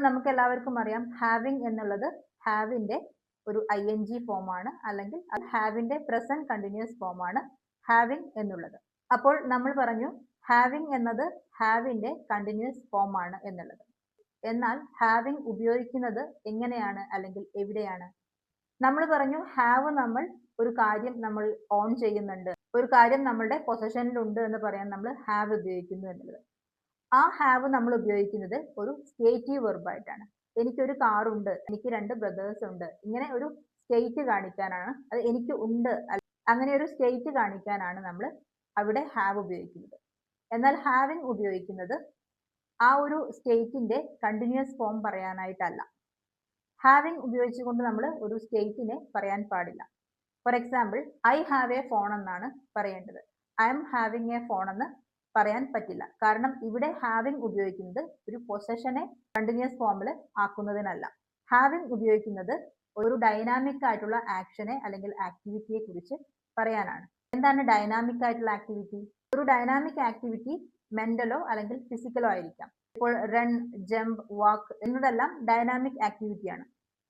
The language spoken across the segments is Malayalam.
നമുക്ക് എല്ലാവർക്കും അറിയാം ഹാവിങ് എന്നുള്ളത് ഹാവിന്റെ ഒരു ING ഫോം ആണ്, അല്ലെങ്കിൽ ഹാവിന്റെ പ്രസന്റ് കണ്ടിന്യൂസ് ഫോം ആണ് ഹാവിങ് എന്നുള്ളത്. അപ്പോൾ നമ്മൾ പറഞ്ഞു ഹാവിങ് എന്നത് ഹാവിന്റെ കണ്ടിന്യൂസ് ഫോം ആണ് എന്നുള്ളത്. എന്നാൽ ഹാവിങ് ഉപയോഗിക്കുന്നത് എങ്ങനെയാണ് അല്ലെങ്കിൽ എവിടെയാണ്? നമ്മൾ പറഞ്ഞു ഹാവ് നമ്മൾ ഒരു കാര്യം നമ്മൾ ഓൺ ചെയ്യുന്നുണ്ട്, ഒരു കാര്യം നമ്മളുടെ പൊസഷനിലുണ്ട് എന്ന് പറയാൻ നമ്മൾ ഹാവ് ഉപയോഗിക്കുന്നു എന്നുള്ളത്. ആ ഹാവ് നമ്മൾ ഉപയോഗിക്കുന്നത് ഒരു സ്റ്റേറ്റീവ് വെർബായിട്ടാണ്. എനിക്കൊരു കാറുണ്ട്, എനിക്ക് 2 ബ്രദേഴ്സ് ഉണ്ട്, ഇങ്ങനെ ഒരു സ്റ്റേറ്റ് കാണിക്കാനാണ്, അത് എനിക്ക് ഉണ്ട് അങ്ങനെ ഒരു സ്റ്റേറ്റ് കാണിക്കാനാണ് നമ്മൾ അവിടെ ഹാവ് ഉപയോഗിക്കുന്നത്. എന്നാൽ ഹാവിങ് ഉപയോഗിക്കുന്നത് ആ ഒരു സ്റ്റേറ്റിന്റെ കണ്ടിന്യൂസ് ഫോം പറയാനായിട്ടല്ല. ഹാവിങ് ഉപയോഗിച്ചുകൊണ്ട് നമ്മൾ ഒരു സ്റ്റേറ്റിനെ പറയാൻ പാടില്ല. For example, I have A phone എന്നാണ് പറയേണ്ടത്. I M having A phone എന്ന് പറയാൻ പറ്റില്ല. കാരണം ഇവിടെ ഹാവിങ് ഉപയോഗിക്കുന്നത് ഒരു പൊസഷനെ കണ്ടിന്യൂസ് ഫോമിൽ ആക്കുന്നതിനല്ല. ഹാവിങ് ഉപയോഗിക്കുന്നത് ഒരു ഡൈനാമിക് ആയിട്ടുള്ള ആക്ഷനെ അല്ലെങ്കിൽ ആക്ടിവിറ്റിയെ കുറിച്ച് പറയാനാണ്. എന്താണ് ഡൈനാമിക് ആയിട്ടുള്ള ആക്ടിവിറ്റി? ഒരു ഡൈനാമിക് ആക്ടിവിറ്റി മെന്റലോ അല്ലെങ്കിൽ ഫിസിക്കലോ ആയിരിക്കാം. ഇപ്പോൾ റൺ, ജമ്പ്, വാക്ക് എന്നതെല്ലാം ഡൈനാമിക് ആക്ടിവിറ്റിയാണ്.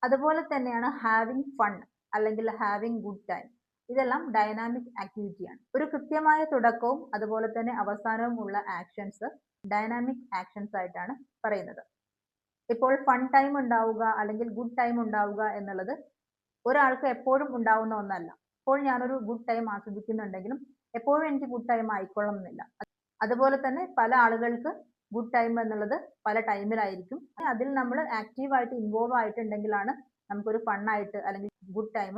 അതുപോലെ തന്നെയാണ് ഹാവിങ് ഫൺ അല്ലെങ്കിൽ ഹാവിങ് ഗുഡ് ടൈം. ഇതെല്ലാം ഡൈനാമിക് ആക്ടിവിറ്റിയാണ്. ഒരു കൃത്യമായ തുടക്കവും അതുപോലെ തന്നെ അവസാനവും ഉള്ള ആക്ഷൻസ് ഡൈനാമിക് ആക്ഷൻസ് ആയിട്ടാണ് പറയുന്നത്. ഇപ്പോൾ ഫൺ ടൈം ഉണ്ടാവുക അല്ലെങ്കിൽ ഗുഡ് ടൈം ഉണ്ടാവുക എന്നുള്ളത് ഒരാൾക്ക് എപ്പോഴും ഉണ്ടാവുന്ന ഒന്നല്ല. ഇപ്പോൾ ഞാനൊരു ഗുഡ് ടൈം ആസ്വദിക്കുന്നുണ്ടെങ്കിലും എപ്പോഴും എനിക്ക് ഗുഡ് ടൈം ആയിക്കൊള്ളണമെന്നില്ല. അതുപോലെ തന്നെ പല ആളുകൾക്ക് ഗുഡ് ടൈം എന്നുള്ളത് പല ടൈമിലായിരിക്കും. അതിൽ നമ്മൾ ആക്റ്റീവായിട്ട് ഇൻവോൾവ് ആയിട്ടുണ്ടെങ്കിലാണ് നമുക്കൊരു ഫണ്ണായിട്ട് അല്ലെങ്കിൽ ഗുഡ് ടൈം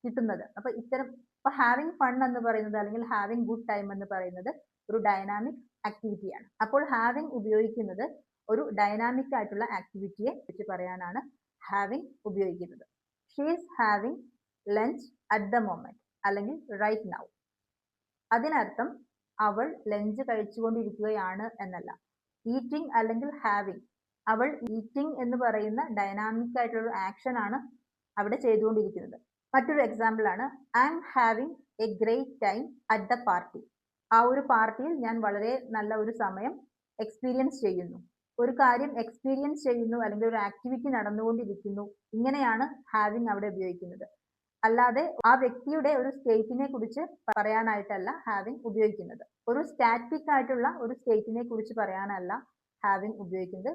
കിട്ടുന്നത്. അപ്പൊ ഹാവിങ് ഫൺ എന്ന് പറയുന്നത് അല്ലെങ്കിൽ ഹാവിങ് ഗുഡ് ടൈം എന്ന് പറയുന്നത് ഒരു ഡൈനാമിക് ആക്ടിവിറ്റിയാണ്. അപ്പോൾ ഹാവിങ് ഉപയോഗിക്കുന്നത് ഒരു ഡൈനാമിക് ആയിട്ടുള്ള ആക്ടിവിറ്റിയെ കുറിച്ച് പറയാനാണ് ഹാവിങ് ഉപയോഗിക്കുന്നത്. She is having lunch at the moment അല്ലെങ്കിൽ റൈറ്റ് നൗ. അതിനർത്ഥം അവൾ ലഞ്ച് കഴിച്ചുകൊണ്ടിരിക്കുകയാണ് എന്നല്ല. ഈറ്റിംഗ് അല്ലെങ്കിൽ ഹാവിങ്, അവൾ ഈറ്റിംഗ് എന്ന് പറയുന്ന ഡൈനാമിക് ആയിട്ടുള്ള ആക്ഷൻ ആണ് അവിടെ ചെയ്തുകൊണ്ടിരിക്കുന്നത്. മറ്റൊരു എക്സാമ്പിൾ ആണ് I M having A great time at the party. ആ ഒരു പാർട്ടിയിൽ ഞാൻ വളരെ നല്ല ഒരു സമയം എക്സ്പീരിയൻസ് ചെയ്യുന്നു. ഒരു കാര്യം എക്സ്പീരിയൻസ് ചെയ്യുന്നു അല്ലെങ്കിൽ ഒരു ആക്ടിവിറ്റി നടന്നുകൊണ്ടിരിക്കുന്നു, ഇങ്ങനെയാണ് ഹാവിങ് അവിടെ ഉപയോഗിക്കുന്നത്. അല്ലാതെ ആ വ്യക്തിയുടെ ഒരു സ്റ്റേറ്റിനെ കുറിച്ച് പറയാനായിട്ടല്ല ഹാവിങ് ഉപയോഗിക്കുന്നത്. ഒരു സ്റ്റാറ്റിക് ആയിട്ടുള്ള ഒരു സ്റ്റേറ്റിനെ കുറിച്ച് പറയാനല്ല ഹാവിങ് ഉപയോഗിക്കുന്നത്.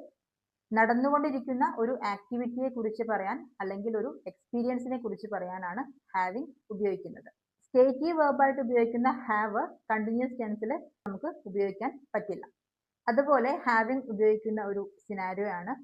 നടന്നുകൊണ്ടിരിക്കുന്ന ഒരു ആക്ടിവിറ്റിയെ കുറിച്ച് പറയാൻ അല്ലെങ്കിൽ ഒരു എക്സ്പീരിയൻസിനെ കുറിച്ച് പറയാനാണ് ഹാവിങ് ഉപയോഗിക്കുന്നത്. സ്റ്റേറ്റീവ് വെർബായിട്ട് ഉപയോഗിക്കുന്ന ഹാവ് കണ്ടിന്യൂസ് ടെൻസിൽ നമുക്ക് ഉപയോഗിക്കാൻ പറ്റില്ല. അതുപോലെ ഹാവിങ് ഉപയോഗിക്കുന്ന ഒരു സിനാരിയോ ആണ്